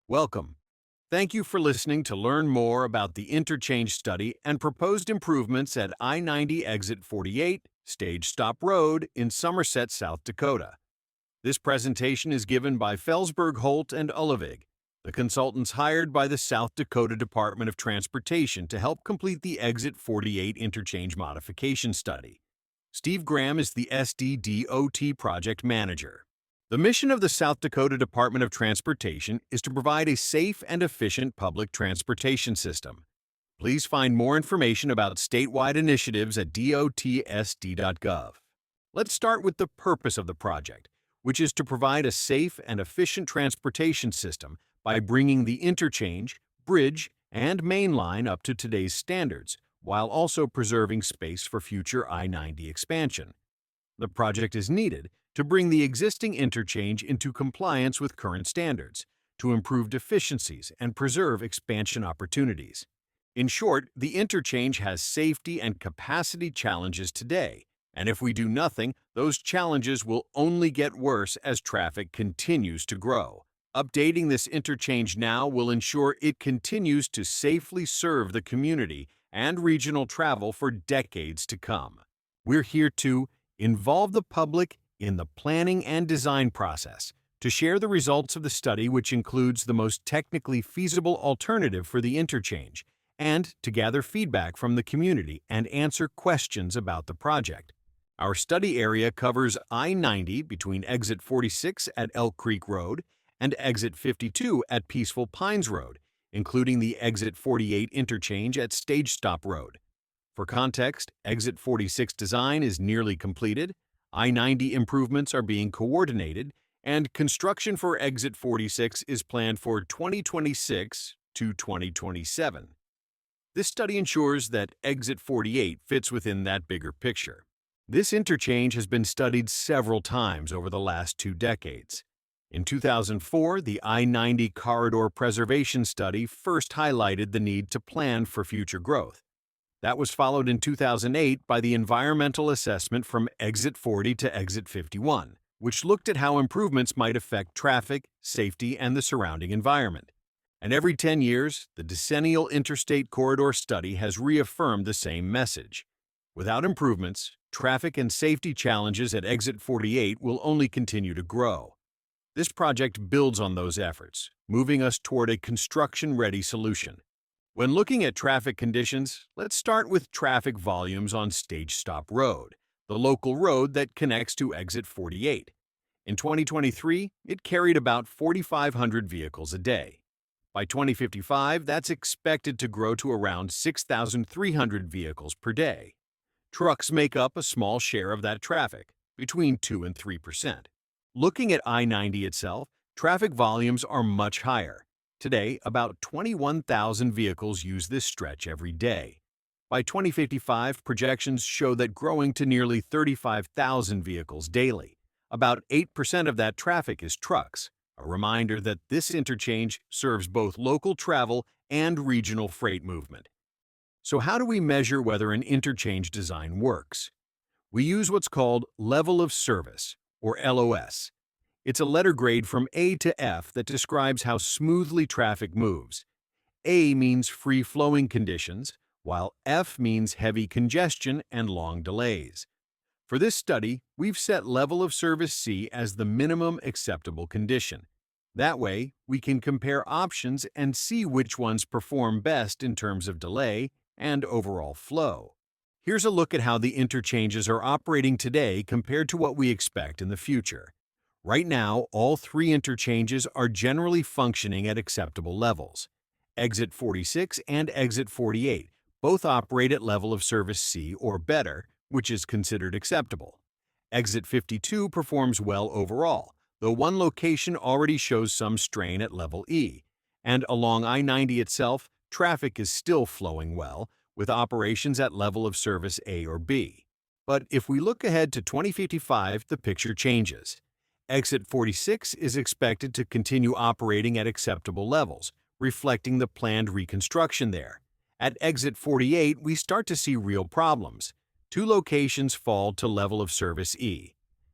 Welcome. Thank you for listening to learn more about the interchange study and proposed improvements at I-90 Exit 48, Stage Stop Road in Somerset, South Dakota. This presentation is given by Felsberg, Holt, and Ullevig, the consultants hired by the South Dakota Department of Transportation to help complete the Exit 48 interchange modification study. Steve Graham is the SDDOT project manager. The mission of the South Dakota Department of Transportation is to provide a safe and efficient public transportation system. Please find more information about statewide initiatives at dotsd.gov. Let's start with the purpose of the project, which is to provide a safe and efficient transportation system by bringing the interchange, bridge, and main line up to today's standards, while also preserving space for future I-90 expansion. The project is needed to bring the existing interchange into compliance with current standards, to improve efficiencies and preserve expansion opportunities. In short, the interchange has safety and capacity challenges today, and if we do nothing, those challenges will only get worse as traffic continues to grow. Updating this interchange now will ensure it continues to safely serve the community and regional travel for decades to come. We're here to involve the public in the planning and design process, to share the results of the study, which includes the most technically feasible alternative for the interchange, and to gather feedback from the community and answer questions about the project. Our study area covers I-90 between Exit 46 at Elk Creek Road and Exit 52 at Peaceful Pines Road, including the Exit 48 interchange at Stage Stop Road. For context, Exit 46 design is nearly completed, I-90 improvements are being coordinated, and construction for Exit 46 is planned for 2026 to 2027. This study ensures that Exit 48 fits within that bigger picture. This interchange has been studied several times over the last 2 decades. In 2004, the I-90 Corridor Preservation Study first highlighted the need to plan for future growth. That was followed in 2008 by the environmental assessment from Exit 40 to Exit 51, which looked at how improvements might affect traffic, safety, and the surrounding environment. And every 10 years, the Decennial Interstate Corridor Study has reaffirmed the same message. Without improvements, traffic and safety challenges at Exit 48 will only continue to grow. This project builds on those efforts, moving us toward a construction-ready solution. When looking at traffic conditions, let's start with traffic volumes on Stage Stop Road, the local road that connects to Exit 48. In 2023, it carried about 4,500 vehicles a day. By 2055, that's expected to grow to around 6,300 vehicles per day. Trucks make up a small share of that traffic, between 2 and 3%. Looking at I-90 itself, traffic volumes are much higher. Today, about 21,000 vehicles use this stretch every day. By 2055, projections show that growing to nearly 35,000 vehicles daily. About 8% of that traffic is trucks, a reminder that this interchange serves both local travel and regional freight movement. So how do we measure whether an interchange design works? We use what's called level of service, or LOS. It's a letter grade from A to F that describes how smoothly traffic moves. A means free-flowing conditions, while F means heavy congestion and long delays. For this study, we've set level of service C as the minimum acceptable condition. That way, we can compare options and see which ones perform best in terms of delay and overall flow. Here's a look at how the interchanges are operating today compared to what we expect in the future. Right now, all 3 interchanges are generally functioning at acceptable levels. Exit 46 and Exit 48 both operate at level of service C or better, which is considered acceptable. Exit 52 performs well overall, though one location already shows some strain at level E. And along I-90 itself, traffic is still flowing well, with operations at level of service A or B. But if we look ahead to 2055, the picture changes. Exit 46 is expected to continue operating at acceptable levels, reflecting the planned reconstruction there. At Exit 48, we start to see real problems. 2 locations fall to level of service E.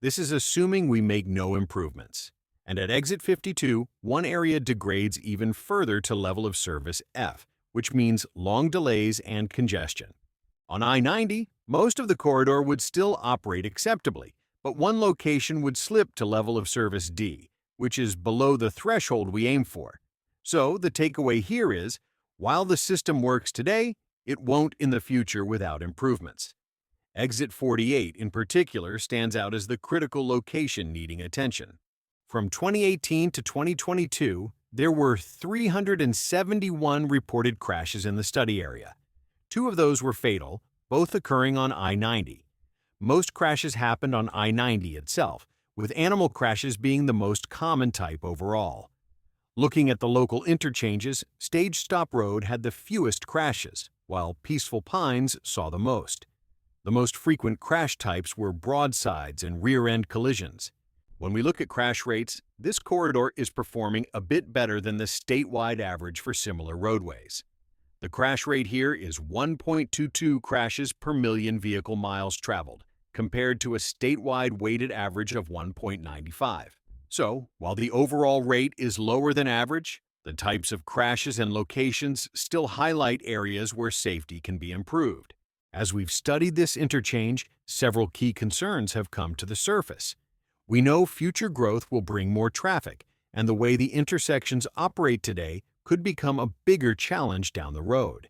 This is assuming we make no improvements. And at exit 52, one area degrades even further to level of service F, which means long delays and congestion. On I-90, most of the corridor would still operate acceptably, but one location would slip to level of service D, which is below the threshold we aim for. So the takeaway here is, while the system works today, it won't in the future without improvements. Exit 48 in particular stands out as the critical location needing attention. From 2018 to 2022, there were 371 reported crashes in the study area. 2 of those were fatal, both occurring on I-90. Most crashes happened on I-90 itself, with animal crashes being the most common type overall. Looking at the local interchanges, Stage Stop Road had the fewest crashes, while Peaceful Pines saw the most. The most frequent crash types were broadsides and rear-end collisions. When we look at crash rates, this corridor is performing a bit better than the statewide average for similar roadways. The crash rate here is 1.22 crashes per million vehicle miles traveled, compared to a statewide weighted average of 1.95. So, while the overall rate is lower than average, the types of crashes and locations still highlight areas where safety can be improved. As we've studied this interchange, several key concerns have come to the surface. We know future growth will bring more traffic, and the way the intersections operate today could become a bigger challenge down the road.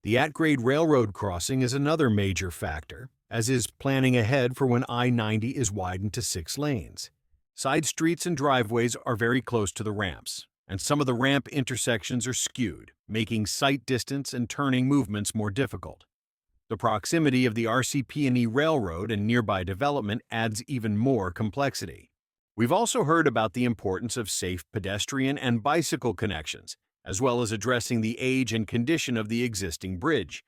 The at-grade railroad crossing is another major factor, as is planning ahead for when I-90 is widened to 6 lanes. Side streets and driveways are very close to the ramps, and some of the ramp intersections are skewed, making sight distance and turning movements more difficult. The proximity of the RCP&E Railroad and nearby development adds even more complexity. We've also heard about the importance of safe pedestrian and bicycle connections, as well as addressing the age and condition of the existing bridge.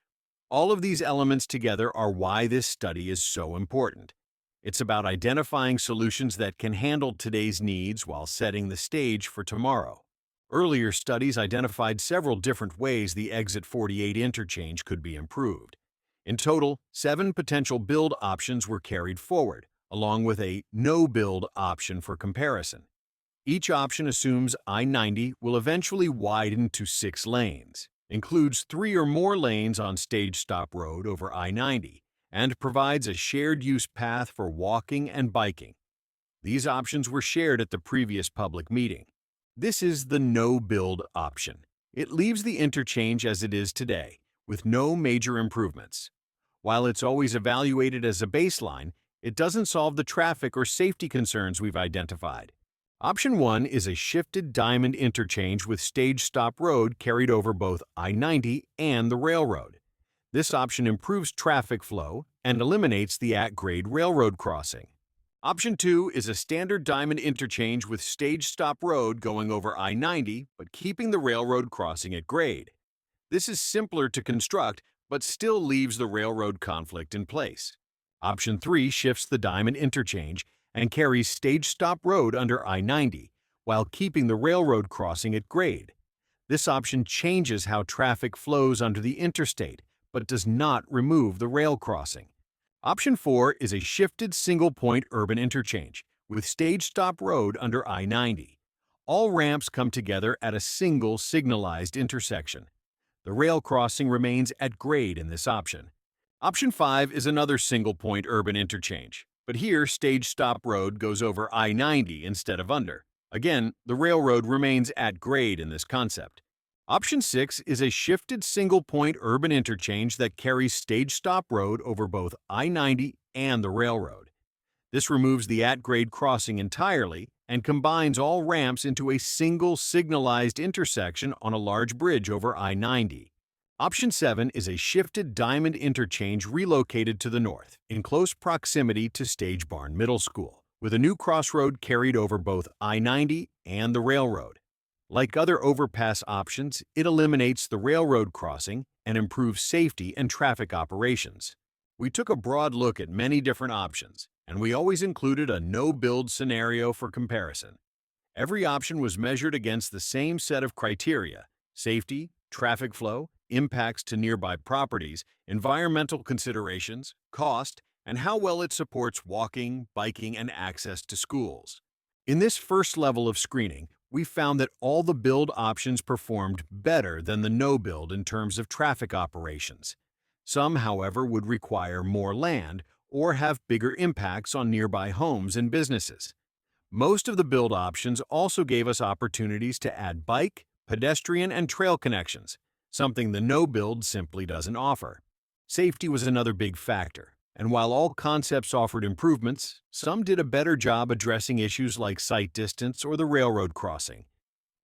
All of these elements together are why this study is so important. It's about identifying solutions that can handle today's needs while setting the stage for tomorrow. Earlier studies identified several different ways the Exit 48 interchange could be improved. In total, 7 potential build options were carried forward, along with a no-build option for comparison. Each option assumes I-90 will eventually widen to 6 lanes, includes 3 or more lanes on Stage Stop Road over I-90, and provides a shared-use path for walking and biking. These options were shared at the previous public meeting. This is the no-build option. It leaves the interchange as it is today, with no major improvements. While it's always evaluated as a baseline, it doesn't solve the traffic or safety concerns we've identified. Option 1 is a shifted diamond interchange with Stage Stop Road carried over both I-90 and the railroad. This option improves traffic flow and eliminates the at-grade railroad crossing. Option 2 is a standard diamond interchange with Stage Stop Road going over I-90 but keeping the railroad crossing at grade. This is simpler to construct but still leaves the railroad conflict in place. Option 3 shifts the diamond interchange and carries Stage Stop Road under I-90 while keeping the railroad crossing at grade. This option changes how traffic flows under the interstate but does not remove the rail crossing. Option 4 is a shifted single-point urban interchange with Stage Stop Road under I-90. All ramps come together at a single signalized intersection. The rail crossing remains at grade in this option. Option 5 is another single-point urban interchange, but here Stage Stop Road goes over I-90 instead of under. Again, the railroad remains at grade in this concept. Option 6 is a shifted single-point urban interchange that carries Stage Stop Road over both I-90 and the railroad. This removes the at-grade crossing entirely and combines all ramps into a single signalized intersection on a large bridge over I-90. Option 7 is a shifted diamond interchange relocated to the north, in close proximity to Stage Barn Middle School, with a new crossroad carried over both I-90 and the railroad. Like other overpass options, it eliminates the railroad crossing and improves safety and traffic operations. We took a broad look at many different options, and we always included a no-build scenario for comparison. Every option was measured against the same set of criteria: safety, traffic flow, impacts to nearby properties, environmental considerations, cost, and how well it supports walking, biking, and access to schools. In this first level of screening, we found that all the build options performed better than the no build in terms of traffic operations. Some, however, would require more land or have bigger impacts on nearby homes and businesses. Most of the build options also gave us opportunities to add bike, pedestrian, and trail connections, something the no build simply doesn't offer. Safety was another big factor, and while all concepts offered improvements, some did a better job addressing issues like sight distance or the railroad crossing.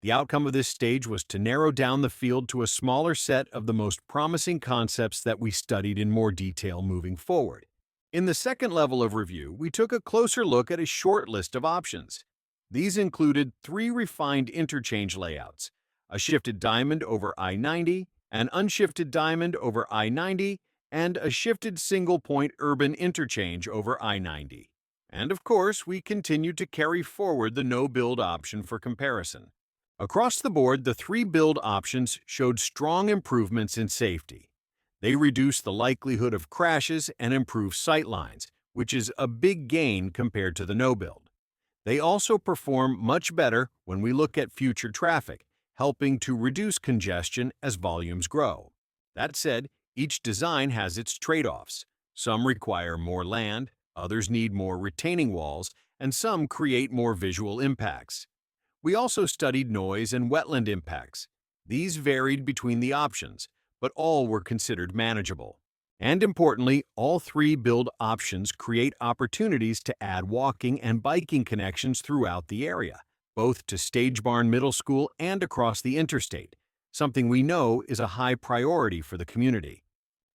The outcome of this stage was to narrow down the field to a smaller set of the most promising concepts that we studied in more detail moving forward. In the second level of review, we took a closer look at a short list of options. These included 3 refined interchange layouts: a shifted diamond over I-90, an unshifted diamond over I-90, and a shifted single-point urban interchange over I-90. And of course, we continued to carry forward the no-build option for comparison. Across the board, the 3 build options showed strong improvements in safety. They reduced the likelihood of crashes and improved sightlines, which is a big gain compared to the no-build. They also perform much better when we look at future traffic, helping to reduce congestion as volumes grow. That said, each design has its trade-offs. Some require more land, others need more retaining walls, and some create more visual impacts. We also studied noise and wetland impacts. These varied between the options, but all were considered manageable. And importantly, all 3 build options create opportunities to add walking and biking connections throughout the area, both to Stage Barn Middle School and across the interstate, something we know is a high priority for the community.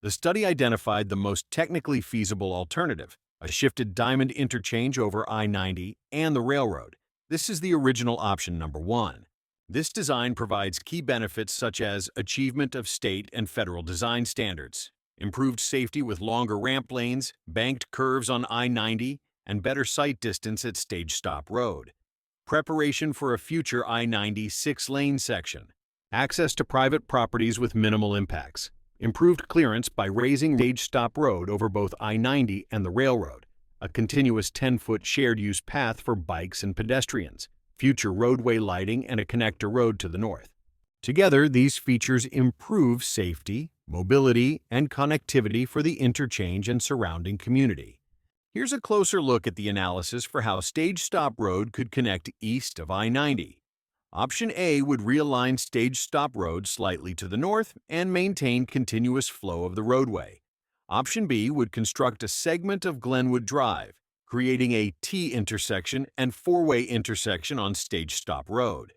The study identified the most technically feasible alternative, a shifted diamond interchange over I-90 and the railroad. This is the original option number 1. This design provides key benefits such as achievement of state and federal design standards, improved safety with longer ramp lanes, banked curves on I-90, and better sight distance at Stage Stop Road. Preparation for a future I-90 6-lane section. Access to private properties with minimal impacts. Improved clearance by raising Stage Stop Road over both I-90 and the railroad. A continuous 10-foot shared-use path for bikes and pedestrians. Future roadway lighting and a connector road to the north. Together, these features improve safety, mobility, and connectivity for the interchange and surrounding community. Here's a closer look at the analysis for how Stage Stop Road could connect east of I-90. Option A would realign Stage Stop Road slightly to the north and maintain continuous flow of the roadway. Option B would construct a segment of Glenwood Drive, creating a T intersection and 4-way intersection on Stage Stop Road.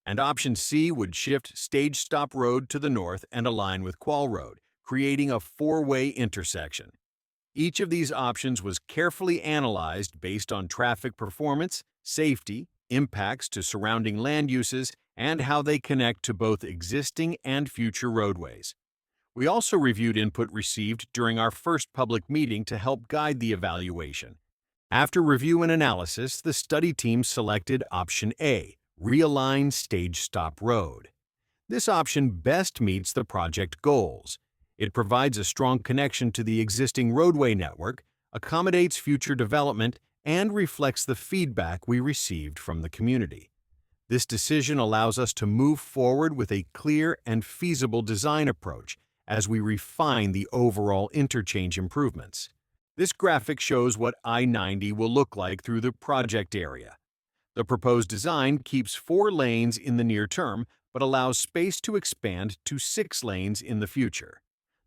And Option C would shift Stage Stop Road to the north and align with Quall Road, creating a 4-way intersection. Each of these options was carefully analyzed based on traffic performance, safety, impacts to surrounding land uses, and how they connect to both existing and future roadways. We also reviewed input received during our first public meeting to help guide the evaluation. After review and analysis, the study team selected Option A, realign Stage Stop Road. This option best meets the project goals. It provides a strong connection to the existing roadway network, accommodates future development, and reflects the feedback we received from the community. This decision allows us to move forward with a clear and feasible design approach as we refine the overall interchange improvements. This graphic shows what I-90 will look like through the project area. The proposed design keeps 4 lanes in the near term, but allows space to expand to 6 lanes in the future.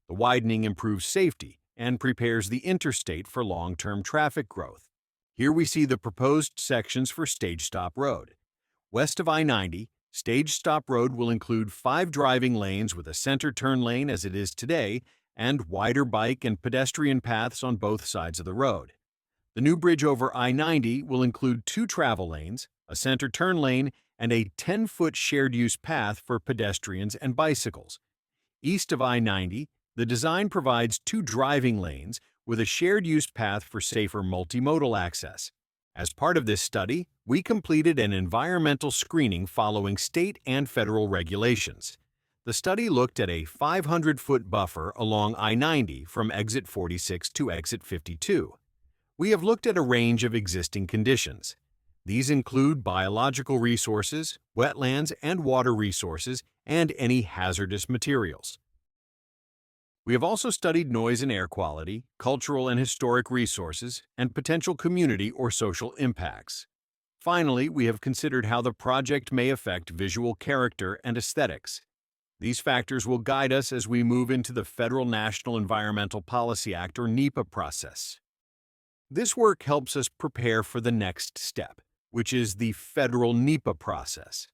The widening improves safety and prepares the interstate for long-term traffic growth. Here we see the proposed sections for Stage Stop Road. West of I-90, Stage Stop Road will include 5 driving lanes with a center turn lane as it is today, and wider bike and pedestrian paths on both sides of the road. The new bridge over I-90 will include 2 travel lanes, a center turn lane, and a 10-foot shared-use path for pedestrians and bicycles. East of I-90, the design provides 2 driving lanes with a shared-use path for safer multimodal access. As part of this study, we completed an environmental screening following state and federal regulations. The study looked at a 500-foot buffer along I-90 from exit 46 to exit 52. We have looked at a range of existing conditions. These include biological resources, wetlands and water resources, and any hazardous materials. We have also studied noise and air quality, cultural and historic resources, and potential community or social impacts. Finally, we have considered how the project may affect visual character and aesthetics. These factors will guide us as we move into the Federal National Environmental Policy Act or NEPA process. This work helps us prepare for the next step, which is the federal NEPA process.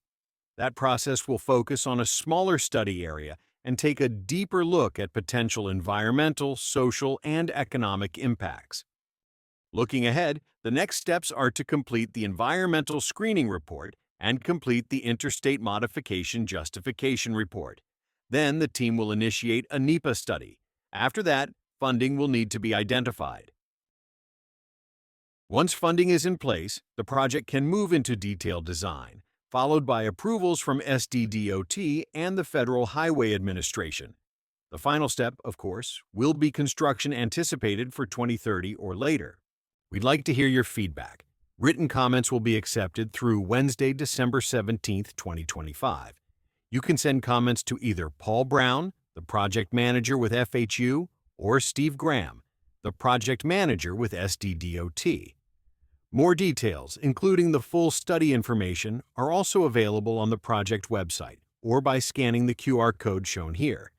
That process will focus on a smaller study area and take a deeper look at potential environmental, social, and economic impacts. Looking ahead, the next steps are to complete the environmental screening report and complete the Interstate Modification Justification Report. Then the team will initiate a NEPA study. After that, funding will need to be identified. Once funding is in place, the project can move into detailed design, followed by approvals from SDDOT and the Federal Highway Administration. The final step, of course, will be construction anticipated for 2030 or later. We'd like to hear your feedback. Written comments will be accepted through Wednesday, December 17, 2025. You can send comments to either Paul Brown, the project manager with FHU, or Steve Graham, the project manager with SDDOT. More details, including the full study information, are also available on the project website or by scanning the QR code shown here.